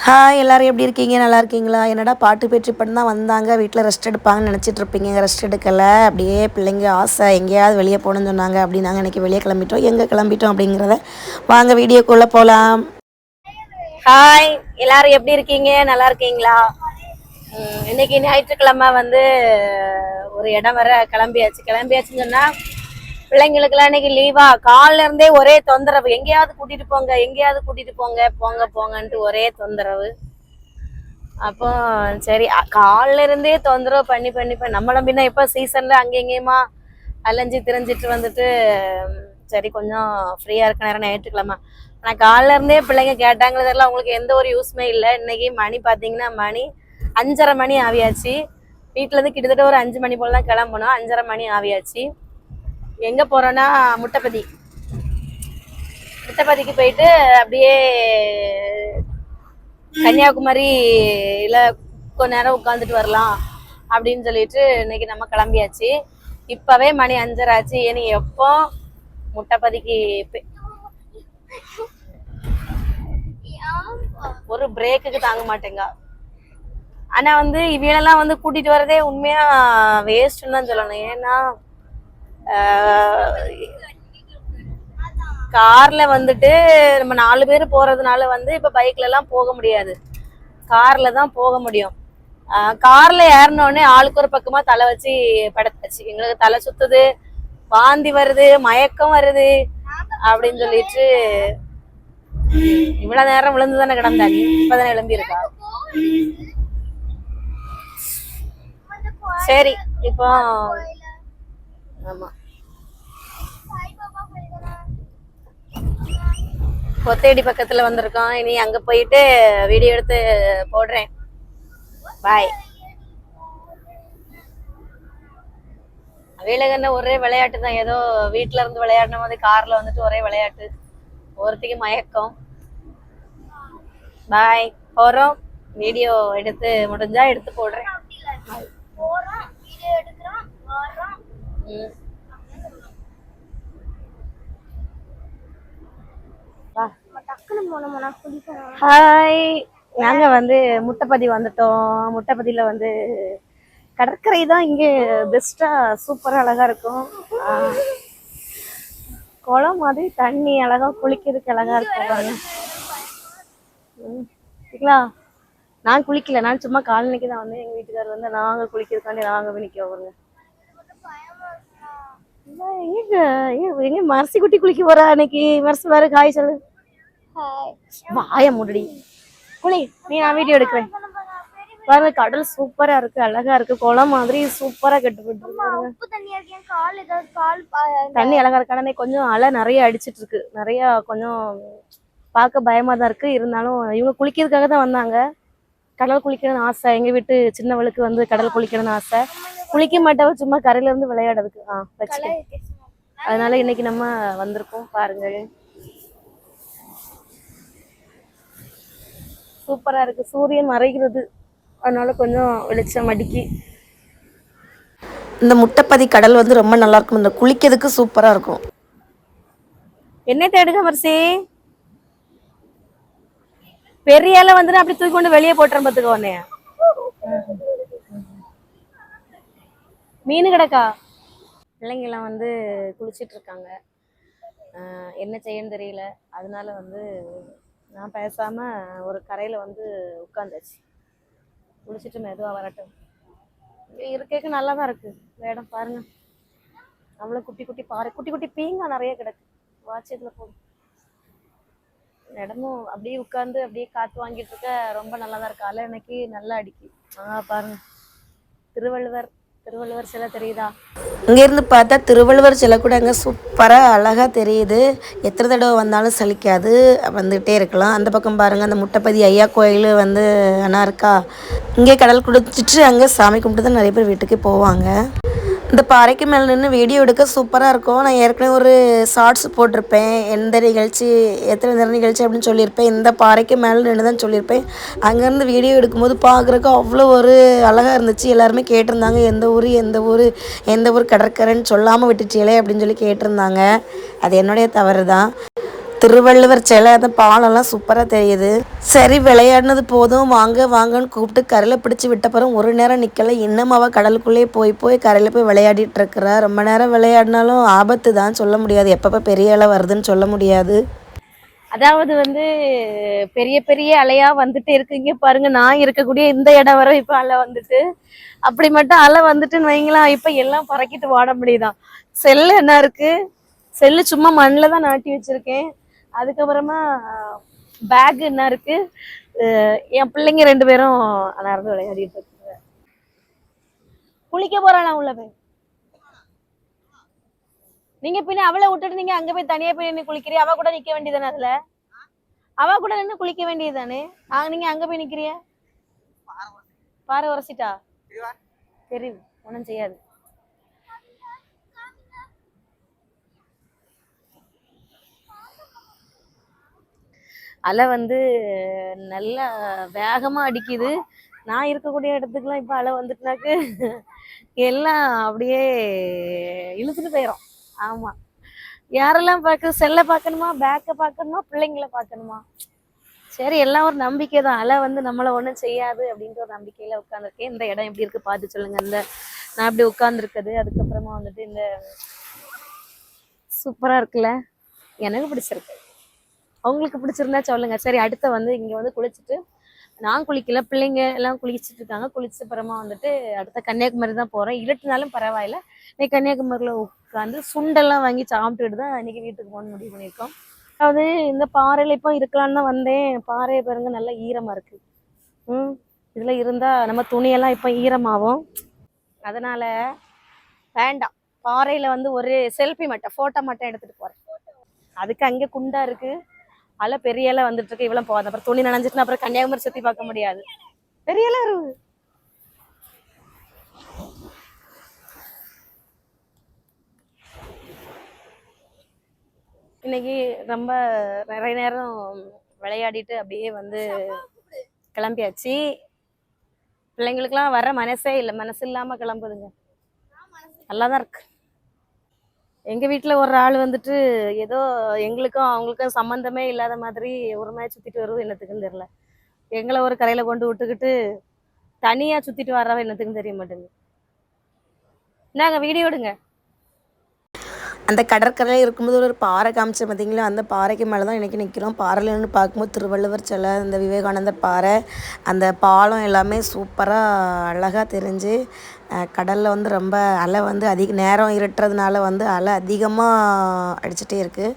Hi எல்லோரும் எப்படி இருக்கீங்க? நல்லா இருக்கீங்களா? என்னடா பாட்டு பேச்சு பண்ண தான் வந்தாங்க, வீட்டில் ரெஸ்ட் எடுப்பாங்கன்னு நினச்சிட்டு இருப்பீங்க. ரெஸ்ட் எடுக்கலை, அப்படியே பிள்ளைங்க ஆசை எங்கேயாவது வெளியே போகணுன்னு சொன்னாங்க. அப்படி நாங்கள் இன்றைக்கி வெளியே கிளம்பிட்டோம். எங்கே கிளம்பிட்டோம் அப்படிங்கிறத வாங்க வீடியோக்குள்ளே போகலாம். ஹாய் எல்லோரும் எப்படி இருக்கீங்க? நல்லா இருக்கீங்களா? இன்னைக்கு ஞாயிற்றுக்கிழமை வந்து ஒரு இடம் வர கிளம்பியாச்சுன்னு சொன்னால் பிள்ளைங்களுக்கெல்லாம் இன்னைக்கு லீவா, காலில இருந்தே ஒரே தொந்தரவு. எங்கேயாவது கூட்டிட்டு போங்க போங்கன்ட்டு ஒரே தொந்தரவு. அப்போ சரி, காலில இருந்தே தொந்தரவு பண்ணி நம்மளும் பின்ன எப்போ சீசன்ல அங்கேயுமா அலைஞ்சி திரிஞ்சிட்டு வந்துட்டு சரி கொஞ்சம் ஃப்ரீயா இருக்க நேரம் ஞாயிற்றுக்கிழமை. ஆனால் காலில இருந்தே பிள்ளைங்க கேட்டாங்களே தெரியல, அவங்களுக்கு எந்த ஒரு யூஸ்மே இல்லை. இன்னைக்கு மணி பார்த்தீங்கன்னா 5:30 மணி ஆவியாச்சு. வீட்டுல இருந்து கிட்டத்தட்ட ஒரு 5 மணி போல தான் கிளம்பணும். 5:30 மணி ஆவியாச்சு. எங்க போறோம்னா முட்டைப்பதிக்கு போயிட்டு அப்படியே கன்னியாகுமரியில கொஞ்ச நேரம் உட்காந்துட்டு வரலாம் அப்படின்னு சொல்லிட்டு இன்னைக்கு நம்ம கிளம்பியாச்சு. இப்பவே மணி 5:30 ஆச்சு. ஏன்னு எப்போ முட்டைப்பதிக்கு ஒரு பிரேக்குக்கு தாங்க மாட்டேங்க. ஆனா வந்து இவையெல்லாம் வந்து கூட்டிட்டு வரதே உண்மையா வேஸ்ட்ன்னு தான் சொல்லணும். ஏன்னா கார்ல வந்துட்டு நம்ம 4 பேர் போறதுனால வந்து இப்ப பைக்ல எல்லாம் போக முடியாது, கார்ல தான் போக முடியும். கார்ல ஏறினோடனே ஆளுக்கு ஒரு பக்கமா தலை வச்சு படுத்தாச்சு. எங்களுக்கு தலை சுத்துது, வாந்தி வருது, மயக்கம் வருது அப்படின்னு சொல்லிட்டு இவ்வளவு நேரம் விழுந்துதானே கிடந்தாங்க, இப்பதானே எழும்பி இருக்கா. சரி இப்போ ஆமா கொத்தேடி பக்கத்துல வந்திருக்கோம். இனி அங்க போயிட்டு வீடியோ எடுத்து போடுறேன். பாய். வேலைகள்ல ஒரே விளையாட்டு தான். ஏதோ வீட்டுல இருந்து விளையாடின மாதிரி கார்ல வந்துட்டு ஒரே விளையாட்டு, ஒருத்திக்கு மயக்கம். பாய், போறோம். வீடியோ எடுத்து முடிஞ்சா எடுத்து போடுறேன். ஹாய், நாங்க வந்து முட்டைப்பதி வந்துட்டோம். முட்டைப்பதியில வந்து கடற்கரை தான் இங்கே பெஸ்டா சூப்பரா அழகா இருக்கும். குளம் மாதிரி தண்ணி அழகா குளிக்கிறதுக்கு அழகா இருக்கும். நான் குளிக்கல, நான் சும்மா காலனிக்கு தான் வந்தேன். எங்க வீட்டுக்காரர் வந்து நாங்க குளிக்கிறதுக்காண்டி நாங்க நிக்க வருங்க. எங்க மரசி குட்டி குளிக்க போறா அன்னைக்கு. மரசி வேற காய் சொல்லு. வாய முடி குளி, நீ நான் வீடியோ எடுக்கிறேன். பாருங்க, கடல் சூப்பரா இருக்கு, அழகா இருக்கு. குளம் மாதிரி சூப்பரா கட்டுப்பட்டு தண்ணி அழகா இருக்கு. கொஞ்சம் அலை நிறைய அடிச்சிட்டு இருக்கு, நிறைய கொஞ்சம் பார்க்க பயமா தான் இருக்கு. இருந்தாலும் இவங்க குளிக்கிறதுக்காக தான் வந்தாங்க. கடல் குளிக்கணும்னு ஆசை. எங்க வீட்டு சின்னவளுக்கு வந்து கடல் குளிக்கணும்னு ஆசை. குளிக்க மாட்டாவ, சும்மா கரையில இருந்து விளையாடுறதுக்கு வச்சு. அதனால இன்னைக்கு நம்ம வந்திருக்கோம். பாருங்க, சூப்பரா இருக்கு. சூரியன் மறைகிறது, அதனால கொஞ்சம் வெளிச்சம் அடிக்கி. இந்த முட்டைப்பதி கடல் வந்து ரொம்ப நல்லா இருக்கும். இந்த குளிக்கிறதுக்கு சூப்பரா இருக்கும். என்ன தேடுக மரிசி? பெரியால வந்து அப்படி தூக்கி கொண்டு வெளியே போட்டுறேன் பார்த்துக்கோ. உடனே மீன் கிடக்கா. பிள்ளைங்கெல்லாம் வந்து குளிச்சிட்டு இருக்காங்க. என்ன செய்யன்னு தெரியல. அதனால வந்து நான் பேசாம ஒரு கரையில வந்து உட்காந்தாச்சு. குளிச்சுட்டு மெதுவா வரட்டும். இருக்கேக்கு நல்லா தான் இருக்கு இடம். பாருங்க, அவ்வளோ குட்டி குட்டி பாறை, குட்டி குட்டி பீங்கா நிறைய கிடக்கு. வாட்சத்துல போடும் இடமும் அப்படியே உட்காந்து அப்படியே காத்து வாங்கிட்டு இருக்க ரொம்ப நல்லா தான் இருக்கு. அலை இன்னைக்கு நல்லா அடிக்கி. பாருங்க, திருவள்ளுவர் சிலை தெரியுதா? இங்கேருந்து பார்த்தா திருவள்ளுவர் சிலை கூட அங்கே சூப்பராக அழகாக தெரியுது. எத்தனை தடவை வந்தாலும் சலிக்காது, வந்துகிட்டே இருக்கலாம். அந்த பக்கம் பாருங்கள், அந்த முட்டைப்பதி ஐயா கோயில் வந்து அண்ணா இருக்கா. இங்கே கடல் குடிச்சிட்டு அங்கே சாமி கும்பிட்டு தான் நிறைய பேர் வீட்டுக்கு போவாங்க. இந்த பாறைக்கு மேலே நின்று வீடியோ எடுக்க சூப்பராக இருக்கும். நான் ஏற்கனவே ஒரு ஷார்ட்ஸ் போட்டிருப்பேன், எந்த நிகழ்ச்சி எத்தனை நேரம் நிகழ்ச்சி அப்படின்னு சொல்லியிருப்பேன். இந்த பாறைக்கு மேலே நின்று தான் சொல்லியிருப்பேன். அங்கேருந்து வீடியோ எடுக்கும்போது பார்க்குறக்கு அவ்வளோ ஒரு அழகாக இருந்துச்சு. எல்லாருமே கேட்டிருந்தாங்க, எந்த ஊர் கடற்கரைன்னு சொல்லாமல் விட்டுச்சியலே அப்படின்னு சொல்லி கேட்டிருந்தாங்க. அது என்னுடைய தவறு தான். திருவள்ளுவர் சிலை அந்த பாலம்லாம் சூப்பராக தெரியுது. சரி விளையாடினது போதும், வாங்க வாங்கன்னு கூப்பிட்டு கரையில் பிடிச்சி விட்டப்புறம் ஒரு நேரம் நிற்கல. இன்னும் அவள் கடலுக்குள்ளேயே போய் போய் கரையில் போய் விளையாடிட்டு இருக்கிறா. ரொம்ப நேரம் விளையாடினாலும் ஆபத்து தான், சொல்ல முடியாது. எப்பப்போ பெரிய அலை வருதுன்னு சொல்ல முடியாது. அதாவது வந்து பெரிய பெரிய அலையா வந்துட்டு இருக்குங்க பாருங்க. நான் இருக்கக்கூடிய இந்த இடம் வரை இப்ப அலை வந்துட்டு, அப்படி மட்டும் அலை வந்துட்டுன்னு வைங்களா, இப்ப எல்லாம் பறக்கிட்டு ஓட முடியுதான். செல்லு என்ன இருக்கு, செல்லு சும்மா மண்ணில் தான் நாட்டி வச்சிருக்கேன். அதுக்கப்புறமா பேக் என்ன இருக்கு, என் பிள்ளைங்க 2 பேரும் நடந்து விளையாடிட்டு இருக்கு. குளிக்க போறானா உள்ள போய்? நீங்க பின்ன அவளை விட்டுட்டு நீங்க அங்க போய் தனியா போய் நின்று குளிக்கிறீ? அவ கூட நிக்க வேண்டியதானே? அதுல அவ கூட நின்று குளிக்க வேண்டியதுதானே. நீங்க அங்க போய் நிக்கிறிய? பாறை உரசிட்டா தெரியும், ஒன்றும் செய்யாது. அலை வந்து நல்லா வேகமா அடிக்குது. நான் இருக்கக்கூடிய இடத்துக்குலாம் இப்ப அலை வந்துட்டுனாக்கு எல்லாம் அப்படியே இழுத்துட்டு போயிடும். ஆமா, யாரெல்லாம் செல்ல பார்க்கணுமா, பேக்கை பார்க்கணுமா, பிள்ளைங்களை பார்க்கணுமா? சரி, எல்லாம் ஒரு நம்பிக்கை தான். அலை வந்து நம்மளை ஒன்றும் செய்யாது அப்படின்ற ஒரு நம்பிக்கையில உட்காந்துருக்கேன். இந்த இடம் எப்படி இருக்கு பார்த்து சொல்லுங்க. இந்த நான் இப்படி உட்காந்துருக்குது, அதுக்கப்புறமா வந்துட்டு இந்த சூப்பரா இருக்குல்ல, எனக்கு பிடிச்சிருக்கு. அவங்களுக்கு பிடிச்சிருந்தா சொல்லுங்க. சரி, அடுத்த வந்து இங்க வந்து குளிச்சுட்டு, நான் குளிக்கல, பிள்ளைங்க எல்லாம் குளிச்சுட்டு இருக்காங்க. குளிச்ச அப்புறமா வந்துட்டு அடுத்த கன்னியாகுமரி தான் போறேன். இருட்டுனாலும் பரவாயில்ல, இன்னைக்கு கன்னியாகுமரியில உட்காந்து சுண்டெல்லாம் வாங்கி சாப்பிட்டுட்டு தான் இன்னைக்கு வீட்டுக்கு போகணும்னு முடிவு பண்ணியிருக்கோம். அதாவது இந்த பாறையில இப்போ இருக்கலான்னு தான் வந்தேன். பாறையை பாருங்க, நல்லா ஈரமா இருக்கு. இதுல இருந்தா நம்ம துணியெல்லாம் இப்போ ஈரமாகும். அதனால வேண்டாம். பாறையில வந்து ஒரு செல்ஃபி மட்டும், போட்டோ மட்டும் எடுத்துட்டு போறேன். அதுக்கு அங்கே குண்டா இருக்கு, அலை பெரிய அலை வந்துட்டு இருக்கு. இவ்வளவு போகாது, அப்புறம் துணி நனைஞ்சிட்டுனா அப்புறம் கன்னியாகுமரி சுத்தி பார்க்க முடியாது. பெரிய அலை இருக்கு. இன்னைக்கு ரொம்ப நிறைய நேரம் விளையாடிட்டு அப்படியே வந்து கிளம்பியாச்சு. பிள்ளைங்களுக்குலாம் வர மனசே இல்லை, மனசு இல்லாம கிளம்புதுங்க. நல்லாதான் இருக்கு. எங்க வீட்டுல ஒரு ஆள் வந்துட்டு ஏதோ எங்களுக்கும் அவங்களுக்கும் சம்பந்தமே இல்லாத மாதிரி ஒரு மாதிரி சுத்திட்டு வருவது என்னத்துக்குன்னு தெரியல. எங்களை ஒரு கரையில கொண்டு விட்டுக்கிட்டு தனியா சுத்திட்டு வர்றவ என்னத்துக்குன்னு தெரிய மாட்டேங்குது. நாங்க வீடியோ எடுங்க. அந்த கடற்கரையில் இருக்கும்போது ஒரு பாறை காமிச்ச பார்த்தீங்களா, அந்த பாறைக்கு மேலே தான் இன்றைக்கி நிற்கிறோம். பாறையில் நின்று பார்க்கும்போது திருவள்ளுவர் சிலை, இந்த விவேகானந்தர் பாறை, அந்த பாலம் எல்லாமே சூப்பராக அழகாக தெரிஞ்சு, கடலில் வந்து ரொம்ப அலை வந்து அதிக நேரம் இருட்டுறதுனால வந்து அலை அதிகமாக அடிச்சுட்டே இருக்குது.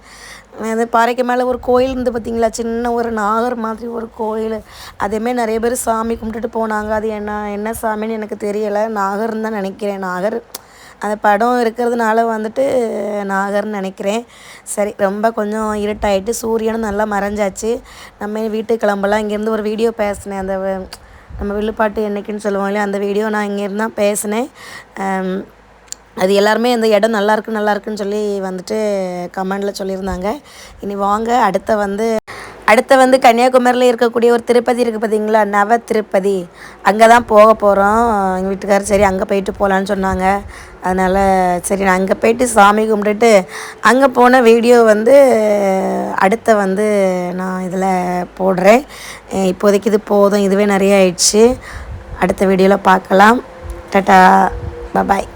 அந்த பாறைக்கு மேலே ஒரு கோயில் இருந்து பார்த்தீங்களா, சின்ன ஒரு நாகர் மாதிரி ஒரு கோயில். அதேமாரி நிறைய பேர் சாமி கும்பிட்டுட்டு போனாங்க. அது என்ன சாமின்னு எனக்கு தெரியலை, நாகர்னு தான் நினைக்கிறேன். நாகர் அந்த படம் இருக்கிறதுனால வந்துட்டு நாகர்னு நினைக்கிறேன். சரி, ரொம்ப கொஞ்சம் இருட்டாயிட்டு சூரியனும் நல்லா மறைஞ்சாச்சு. நம்ம வீட்டுக்கு கிளம்பலாம். இங்கேருந்து ஒரு வீடியோ பேசினேன், அந்த நம்ம வில்லுப்பாட்டு என்னைக்குன்னு சொல்லுவோம் இல்லையா, அந்த வீடியோ நான் இங்கேருந்து தான் பேசினேன். அது எல்லாருமே இந்த இடம் நல்லாயிருக்குன்னு சொல்லி வந்துட்டு கமெண்டில் சொல்லியிருந்தாங்க. இனி வாங்க அடுத்த வந்து கன்னியாகுமரியில் இருக்கக்கூடிய ஒரு திருப்பதி இருக்குது பார்த்தீங்களா, நவ திருப்பதி, அங்கே தான் போக போகிறோம். எங்கள் வீட்டுக்காரர் சரி அங்கே போயிட்டு போகலான்னு சொன்னாங்க. அதனால் சரி நான் அங்கே போயிட்டு சாமி கும்பிட்டுட்டு அங்கே போன வீடியோ வந்து அடுத்த வந்து நான் இதில் போடுறேன். இப்போதைக்கு இது போதும், இதுவே நிறைய ஆயிடுச்சு. அடுத்த வீடியோவில் பார்க்கலாம். டாடா, பாய்.